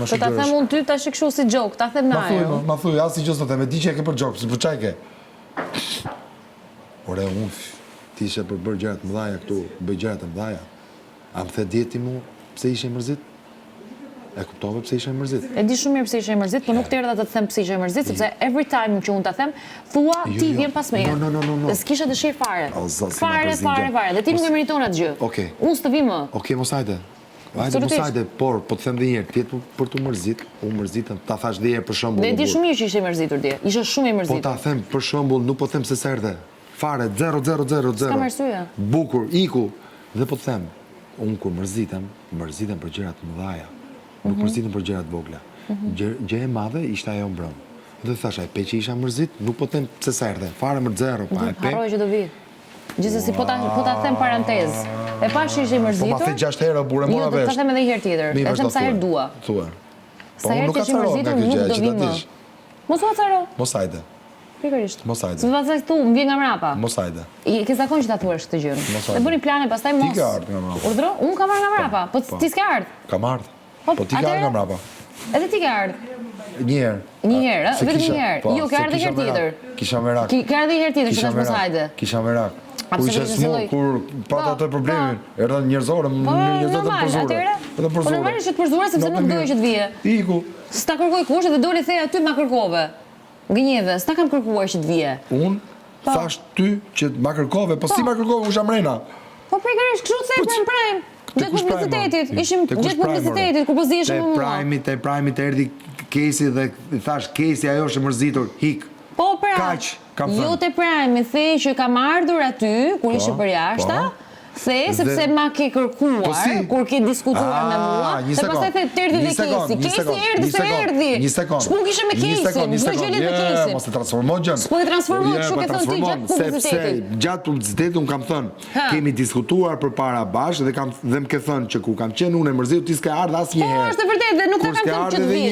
më Të ta shigurësh. them unë ty tash kështu si joke, ta them na ajo. Ma thuj, asë i gjësë të them, e di që e ke për gjokë, për qaj ke? Ore, unë, ti ishe për bërë gjërat mëdhaja këtu, bëj gjërat mëdhaja. A më the djeti mu, pse ishe i mërzit? E kuptove pse ishe i mërzit? E di shumë mirë pse ishe i mërzit, por nuk të erdha të të them pse ishe i mërzit, sepse every time që unë ta them, thua ti vjen pas meje. No. Dhe s'kisha dëshirë fare. O, zot, si ma Fare. Dhe ti nuk e meriton atë gjë. Okej. Unë s'të vi më. Okej, mos hajde. Hajde, mos hajde, por, po të them dhe njerë, tjetë për të mërzit, unë mërzitën, ta thash dhe njerë për shembull. Dhe e di shumë mirë që ishe i mërzitur dje. Ishe shumë i Po mërzitur. ta them për shembull, nuk po them se serde. Fare, 0. S'kam arsye. Bukur, iku. Dhe po të them, unë kur mërzitëm për gjërat mëdhaja. Nuk mërzitëm për gjërat vogla. Gjë e madhe ishte ajo mbrëm. Dhe thash, ai pe që isha mërzit, nuk po them se serde. Fare më 0, pa e pe. Harroj që do vi. Gjithsesi po ta them parantezë. E pash ishe i Po mërzitur. ma the 6 herë, burë, mora Jo, vesh. ta them edhe një herë tjetër. E them sa herë dua. Thua. Sa herë ti ishe i mërzitur, nuk do vi më. Mos u acaro. Mos hajde, Pikërisht. mos hajde. Se vazhdoj këtu, më vjen nga mrapa. Mos hajde. I ke zakon që ta thuash këtë gjë. Mos Dhe hajde. bëni plane, pastaj mos. Ti ke ardhur nga mrapa. Urdhro, unë kam ardhur nga mrapa, po ti s'ke ardhur. Kam ardhë. Po, Po ti ka ardhë atëherë- nga mrapa. Edhe ti ke ardhur. Një herë. Një herë, Se vetëm kisha- një herë. po, Jo, ke se ardhur kisha herë tjetër. merak. Kisha merak. Ke ardhur një herë tjetër, që Kisha tash mos merak. hajde. Kisha merak. Kur ishe Absolutisht smur, lloj. kur pata Po, atë problemin, erdhën njerëzore, njerëzore të normal, përzure. atëherë. Edhe Po përzure. normalisht që të përzure sepse nuk doje që të vije. Iku. S'ta kërkoj kush dhe doli the aty ma kërkove. Gënjeve, s'ta kam kërkuar që të vije. Unë thash ty që ma kërkove, po si ma kërkove u shamrena. Po pikërisht kështu se prime prime. Gjatë publicitetit, ishim gjatë publicitetit kur po ziheshim me mua. Te primit erdhi Kesi dhe i thash Kesi ajo është e mërzitur, hik. Po pra, Kaq, kam jo thënë. te prime, the që kam ardhur aty kur ishe për jashta. The sepse ma ke kërkuar, kur ke diskutuar me mua, dhe pastaj the të erdhi dhe Kesi. Kesi erdhi se erdhi. Një sekond. S'po kishe me Kesin, s'do gjelet me Kesin. Mos e transformo gjën. S'po e transformo, kështu ke thënë ti gjatë publicitetit. Sepse gjatë publicitetit unë kam thënë, kemi diskutuar përpara bashkë dhe më ke thënë që ku kam qenë unë e mërzitur ti s'ke ardhur Po, asnjëherë. është e vërtetë dhe nuk ta kam thënë që të vije.